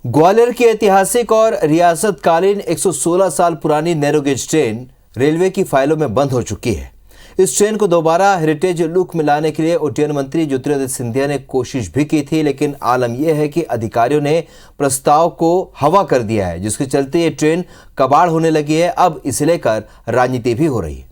ग्वालियर की ऐतिहासिक और रियासतकालीन 116 साल पुरानी नैरो गेज ट्रेन रेलवे की फाइलों में बंद हो चुकी है। इस ट्रेन को दोबारा हेरिटेज लुक में लाने के लिए उड्डयन मंत्री ज्योतिरादित्य सिंधिया ने कोशिश भी की थी, लेकिन आलम यह है कि अधिकारियों ने प्रस्ताव को हवा कर दिया है, जिसके चलते ये ट्रेन कबाड़ होने लगी है। अब इसे लेकर राजनीति भी हो रही है।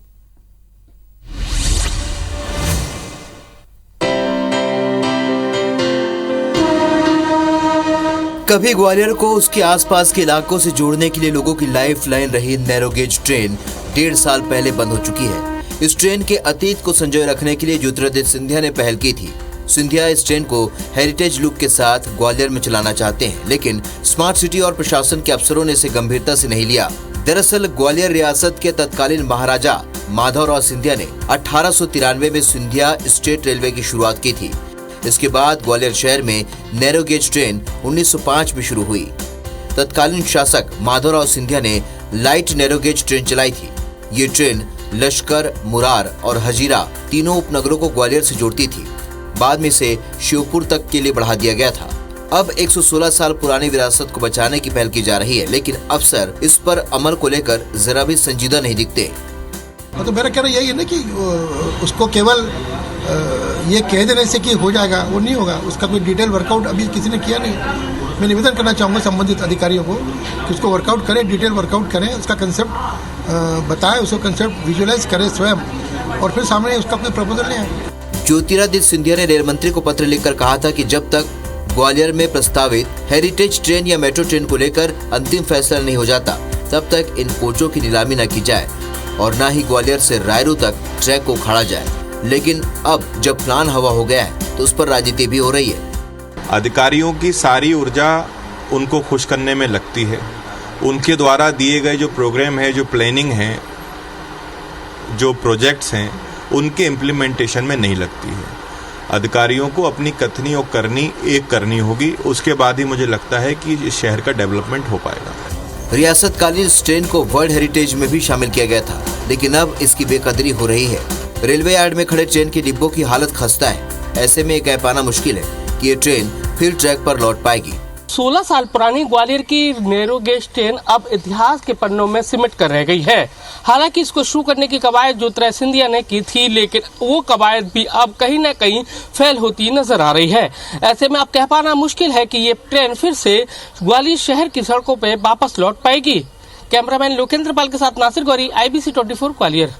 कभी ग्वालियर को उसके आसपास के इलाकों से जोड़ने के लिए लोगों की लाइफ लाइन रही नैरो गेज ट्रेन 1.5 साल पहले बंद हो चुकी है। इस ट्रेन के अतीत को संजोए रखने के लिए ज्योतिरादित्य सिंधिया ने पहल की थी। सिंधिया इस ट्रेन को हेरिटेज लुक के साथ ग्वालियर में चलाना चाहते हैं, लेकिन स्मार्ट सिटी और प्रशासन के अफसरों ने इसे गंभीरता से नहीं लिया। दरअसल ग्वालियर रियासत के तत्कालीन महाराजा माधवराव सिंधिया ने 1893 में सिंधिया स्टेट रेलवे की शुरुआत की थी। इसके बाद ग्वालियर शहर में नैरो गेज ट्रेन 1905 में शुरू हुई। तत्कालीन शासक माधवराव सिंधिया ने लाइट नैरो गेज ट्रेन चलाई थी। ये ट्रेन लश्कर, मुरार और हजीरा तीनों उपनगरों को ग्वालियर से जोड़ती थी। बाद में इसे श्योपुर तक के लिए बढ़ा दिया गया था। अब 116 साल पुरानी विरासत को बचाने की पहल की जा रही है, लेकिन अफसर इस पर अमल को लेकर जरा भी संजीदा नहीं दिखते। तो मेरा कहना यही है ना कि उसको केवल ये कह देने से कि हो जाएगा, वो नहीं होगा। उसका कोई डिटेल वर्कआउट अभी किसी ने किया नहीं। मैं निवेदन करना चाहूँगा संबंधित अधिकारियों को कि उसको वर्कआउट करें, डिटेल वर्कआउट करें, उसका कंसेप्ट बताएं, उसको कंसेप्ट विजुअलाइज करें स्वयं, और फिर सामने उसका कोई प्रपोजल नहीं आए। ज्योतिरादित्य सिंधिया ने रेल मंत्री को पत्र लिखकर कहा था कि जब तक ग्वालियर में प्रस्तावित हेरिटेज ट्रेन या मेट्रो ट्रेन को लेकर अंतिम फैसला नहीं हो जाता, तब तक इन कोचों की नीलामी न की जाए और न ही ग्वालियर से रायरू तक ट्रैक को उखाड़ा जाए। लेकिन अब जब प्लान हवा हो गया है तो उस पर राजनीति भी हो रही है। अधिकारियों की सारी ऊर्जा उनको खुश करने में लगती है। उनके द्वारा दिए गए जो प्रोग्राम है, जो प्लानिंग है, जो प्रोजेक्ट्स हैं, उनके इम्प्लीमेंटेशन में नहीं लगती है। अधिकारियों को अपनी कथनी और करनी एक करनी होगी, उसके बाद ही मुझे लगता है कि इस शहर का डेवलपमेंट हो पाएगा। रियासतकालीन इस ट्रेन को वर्ल्ड हेरिटेज में भी शामिल किया गया था, लेकिन अब इसकी बेकदरी हो रही है। रेलवे यार्ड में खड़े ट्रेन के डिब्बों की हालत खस्ता है। ऐसे में कह पाना मुश्किल है कि ये ट्रेन फिर ट्रैक पर लौट पाएगी। 16 साल पुरानी ग्वालियर की नैरो गेज ट्रेन अब इतिहास के पन्नों में सिमट कर रह गई है। हालांकि इसको शुरू करने की कवायद ज्योतिरादित्य सिंधिया ने की थी, लेकिन वो कवायद भी अब कहीं न कहीं फेल होती नजर आ रही है। ऐसे में अब कह पाना मुश्किल है कि ये ट्रेन फिर से ग्वालियर शहर की सड़कों पर वापस लौट पाएगी। कैमरामैन लोकेंद्र पाल के साथ नासिर गौरी, IBC 24 ग्वालियर।